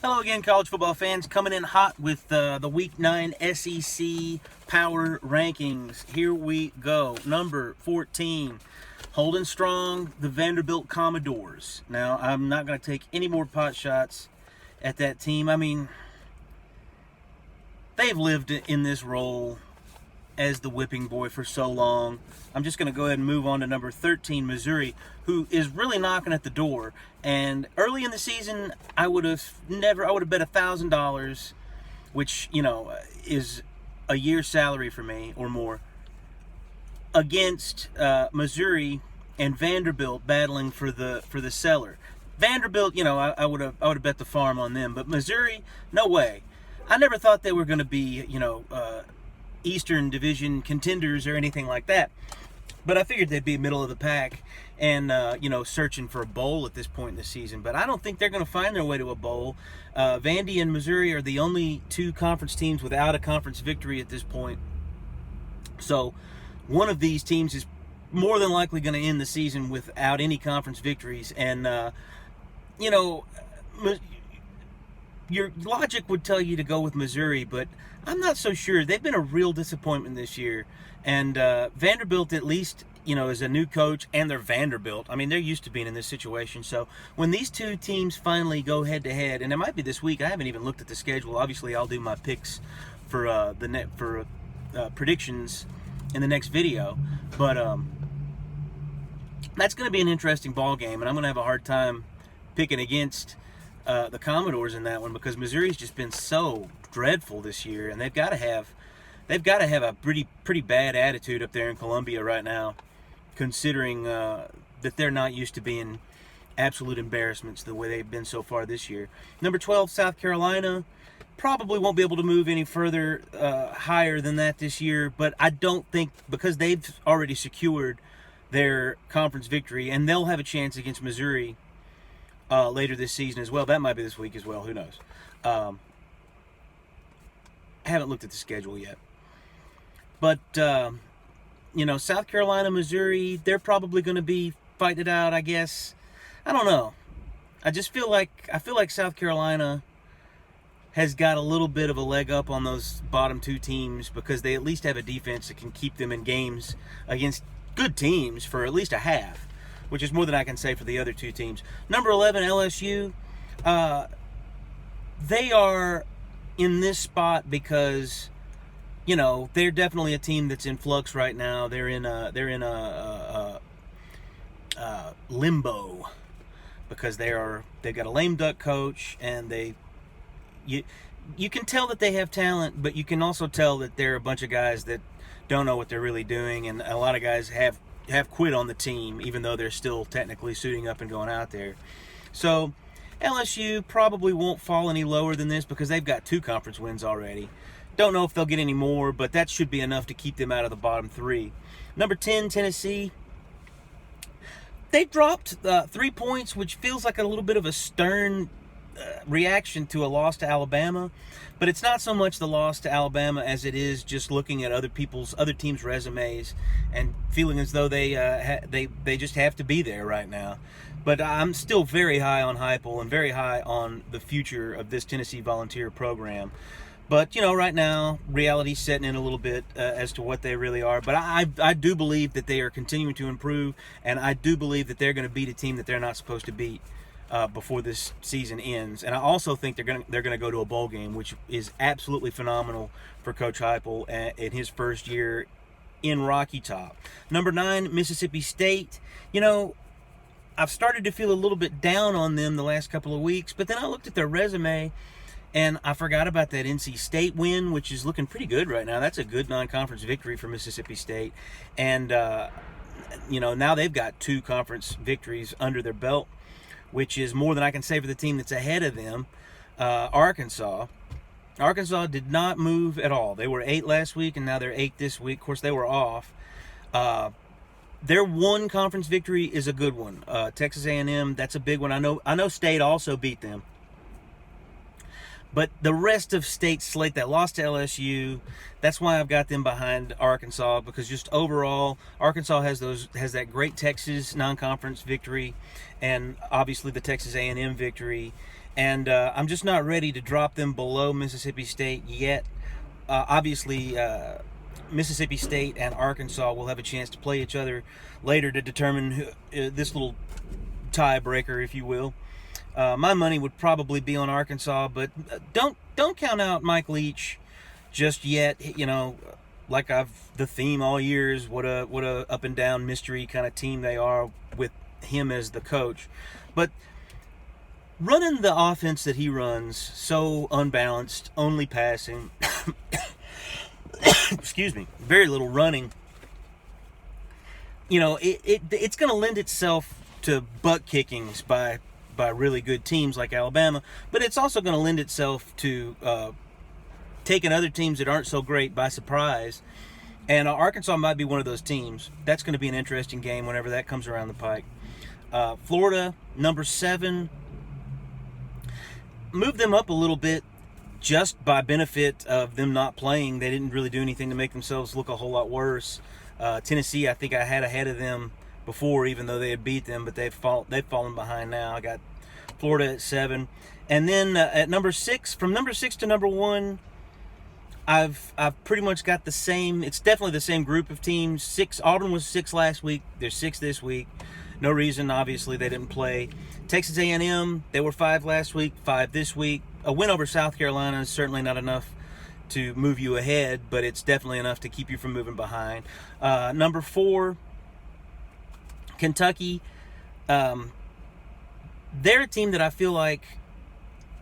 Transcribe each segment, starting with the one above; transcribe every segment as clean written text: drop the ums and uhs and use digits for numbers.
Hello again, college football fans. Coming in hot with the Week 9 SEC Power Rankings. Here we go. Number 14, holding strong, the Vanderbilt Commodores. Now, I'm not going to take any more pot shots at that team. I mean, they've lived in this role as the whipping boy for so long. I'm just going to go ahead and move on to number 13, Missouri, who is really knocking at the door. And early in the season, I would have bet $1,000, which, is a year's salary for me or more, against Missouri and Vanderbilt battling for the cellar. Vanderbilt, I would have bet the farm on them, but Missouri, no way. I never thought they were going to be, Eastern Division contenders or anything like that. But I figured they'd be middle of the pack and, searching for a bowl at this point in the season. But I don't think they're going to find their way to a bowl. Vandy and Missouri are the only two conference teams without a conference victory at this point. So one of these teams is more than likely going to end the season without any conference victories. And, your logic would tell you to go with Missouri, but I'm not so sure. They've been a real disappointment this year. And Vanderbilt, at least, is a new coach, and they're Vanderbilt. I mean, they're used to being in this situation. So when these two teams finally go head-to-head, and it might be this week, I haven't even looked at the schedule. Obviously, I'll do my picks for predictions in the next video. But that's going to be an interesting ball game, and I'm going to have a hard time picking against the Commodores in that one, because Missouri's just been so dreadful this year, and they've got to have a pretty bad attitude up there in Columbia right now, considering that they're not used to being absolute embarrassments the way they've been so far this year. Number 12, South Carolina, probably won't be able to move any further higher than that this year, but I don't think, because they've already secured their conference victory, and they'll have a chance against Missouri later this season as well. That might be this week as well. Who knows? I haven't looked at the schedule yet. But, South Carolina, Missouri, they're probably going to be fighting it out, I guess. I don't know. I feel like South Carolina has got a little bit of a leg up on those bottom two teams, because they at least have a defense that can keep them in games against good teams for at least a half, which is more than I can say for the other two teams. Number 11, LSU. They are in this spot because, they're definitely a team that's in flux right now. They're in a limbo, because they've got a lame duck coach, and you can tell that they have talent, but you can also tell that they're a bunch of guys that don't know what they're really doing, and a lot of guys have quit on the team, even though they're still technically suiting up and going out there. So LSU probably won't fall any lower than this, because they've got 2 conference wins already. Don't know if they'll get any more, but that should be enough to keep them out of the bottom 3. Number 10, Tennessee. They've dropped 3 points, which feels like a little bit of a stern reaction to a loss to Alabama, but it's not so much the loss to Alabama as it is just looking at other teams' resumes and feeling as though they just have to be there right now. But I'm still very high on Heupel and very high on the future of this Tennessee Volunteer program. But, right now, reality's setting in a little bit as to what they really are. But I do believe that they are continuing to improve, and I do believe that they're going to beat a team that they're not supposed to beat before this season ends. And I also think they're going to go to a bowl game, which is absolutely phenomenal for Coach Heupel in his first year in Rocky Top. Number 9, Mississippi State. I've started to feel a little bit down on them the last couple of weeks, but then I looked at their resume, and I forgot about that NC State win, which is looking pretty good right now. That's a good non-conference victory for Mississippi State. And, now they've got 2 conference victories under their belt, which is more than I can say for the team that's ahead of them, Arkansas. Arkansas did not move at all. They were 8 last week, and now they're 8 this week. Of course, they were off. Their one conference victory is a good one. Texas A&M, that's a big one. I know State also beat them. But the rest of State's slate that lost to LSU, that's why I've got them behind Arkansas, because just overall, Arkansas has that great Texas non-conference victory, and obviously the Texas A&M victory, and I'm just not ready to drop them below Mississippi State yet. Obviously, Mississippi State and Arkansas will have a chance to play each other later to determine this little tiebreaker, if you will. My money would probably be on Arkansas, but don't count out Mike Leach just yet. You know, like the theme all year is what a up and down mystery kind of team they are with him as the coach. But running the offense that he runs, so unbalanced, only passing, excuse me, very little running. You know, it's going to lend itself to butt kickings by really good teams like Alabama, but it's also going to lend itself to taking other teams that aren't so great by surprise. And Arkansas might be one of those teams. That's going to be an interesting game whenever that comes around the pike. Florida, number 7. Move them up a little bit just by benefit of them not playing. They didn't really do anything to make themselves look a whole lot worse. Tennessee, I think I had ahead of them before, even though they had beat them, but they've fallen behind now. I got Florida at 7. And then at number 6, from number 6 to number 1, I've pretty much got the same. It's definitely the same group of teams. 6. Auburn was 6 last week. They're 6 this week. No reason, obviously, they didn't play. Texas A&M, they were 5 last week, 5 this week. A win over South Carolina is certainly not enough to move you ahead, but it's definitely enough to keep you from moving behind. Number 4, Kentucky. They're a team that I feel like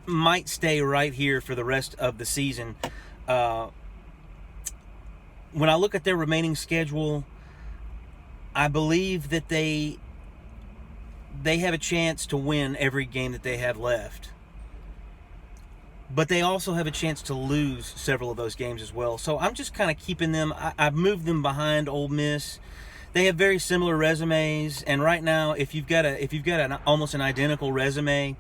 might stay right here for the rest of the season. When I look at their remaining schedule, I believe that they have a chance to win every game that they have left. But they also have a chance to lose several of those games as well. So I'm just kind of keeping them. I've moved them behind Ole Miss. They have very similar resumes, and right now, if you've got almost an identical resume,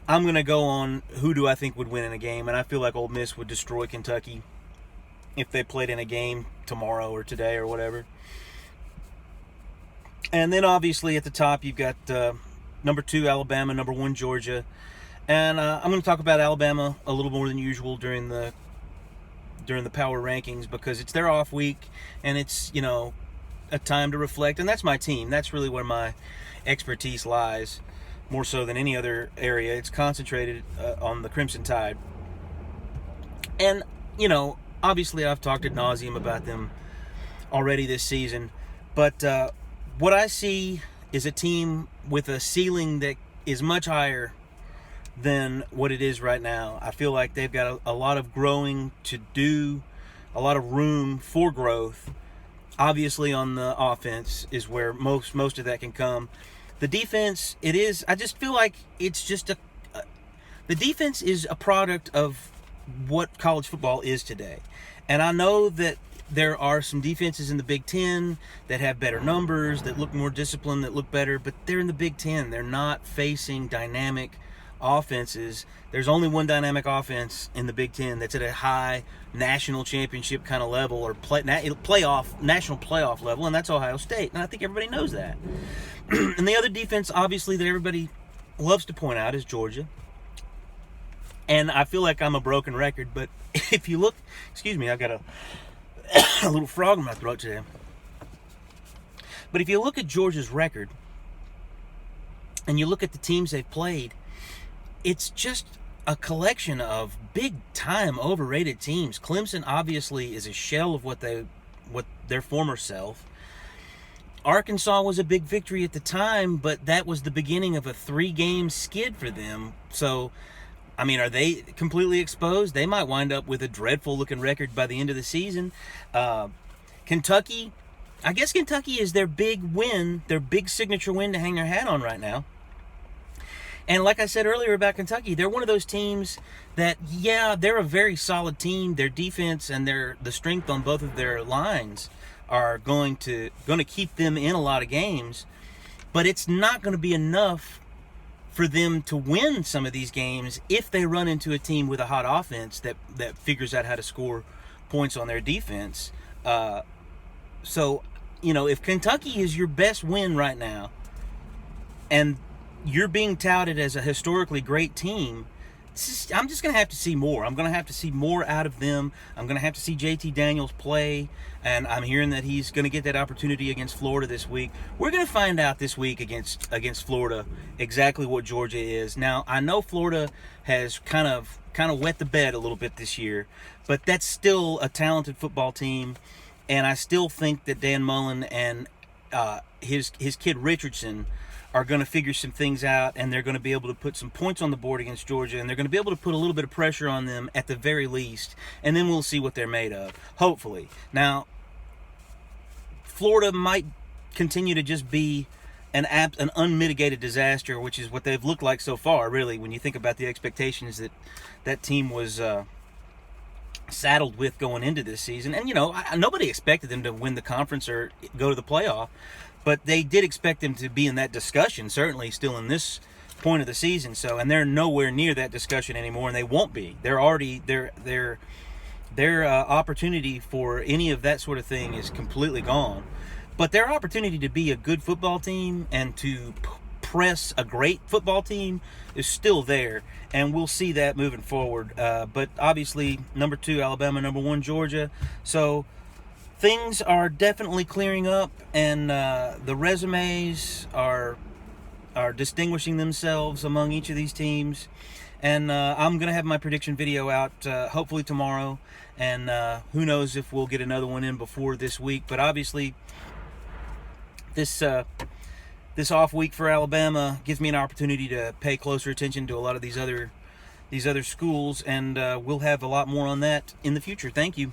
I'm going to go on who do I think would win in a game, and I feel like Ole Miss would destroy Kentucky if they played in a game tomorrow or today or whatever. And then obviously at the top you've got number 2 Alabama, number 1 Georgia, and I'm going to talk about Alabama a little more than usual during the power rankings because it's their off week and it's a time to reflect, and that's my team. That's really where my expertise lies, more so than any other area. It's concentrated on the Crimson Tide. And, obviously I've talked ad nauseum about them already this season, but what I see is a team with a ceiling that is much higher than what it is right now. I feel like they've got a lot of growing to do, a lot of room for growth. Obviously on the offense is where most of that can come. The defense, I just feel like it's just the defense is a product of what college football is today. And I know that there are some defenses in the Big Ten that have better numbers, that look more disciplined, that look better, but they're in the Big Ten. They're not facing dynamic offenses. There's only one dynamic offense in the Big Ten that's at a high national championship kind of level or national playoff level, and that's Ohio State. And I think everybody knows that. And the other defense, obviously, that everybody loves to point out is Georgia. And I feel like I'm a broken record, but if you look, excuse me, I got a little frog in my throat today. But if you look at Georgia's record and you look at the teams they've played, it's just a collection of big-time overrated teams. Clemson obviously is a shell of what their former self. Arkansas was a big victory at the time, but that was the beginning of a 3-game skid for them. So, I mean, are they completely exposed? They might wind up with a dreadful-looking record by the end of the season. Kentucky, I guess Kentucky is their big win, their big signature win to hang their hat on right now. And like I said earlier about Kentucky, they're one of those teams that, yeah, they're a very solid team. Their defense and the strength on both of their lines are going to keep them in a lot of games, but it's not going to be enough for them to win some of these games if they run into a team with a hot offense that figures out how to score points on their defense. So, if Kentucky is your best win right now, and you're being touted as a historically great team. I'm just going to have to see more. I'm going to have to see more out of them. I'm going to have to see JT Daniels play, and I'm hearing that he's going to get that opportunity against Florida this week. We're going to find out this week against Florida exactly what Georgia is. Now, I know Florida has kind of wet the bed a little bit this year, but that's still a talented football team, and I still think that Dan Mullen and his kid Richardson are going to figure some things out, and they're going to be able to put some points on the board against Georgia, and they're going to be able to put a little bit of pressure on them at the very least, and then we'll see what they're made of, hopefully. Now, Florida might continue to just be an unmitigated disaster, which is what they've looked like so far, really, when you think about the expectations that team was saddled with going into this season. And, nobody expected them to win the conference or go to the playoff, but they did expect them to be in that discussion, certainly still in this point of the season. So, and they're nowhere near that discussion anymore, and they won't be. They're already their opportunity for any of that sort of thing is completely gone. But their opportunity to be a good football team and to press a great football team is still there, and we'll see that moving forward. But obviously, number 2 Alabama, number 1 Georgia. So things are definitely clearing up, and the resumes are distinguishing themselves among each of these teams. And I'm going to have my prediction video out hopefully tomorrow, and who knows if we'll get another one in before this week. But obviously, this off week for Alabama gives me an opportunity to pay closer attention to a lot of these other schools, and we'll have a lot more on that in the future. Thank you.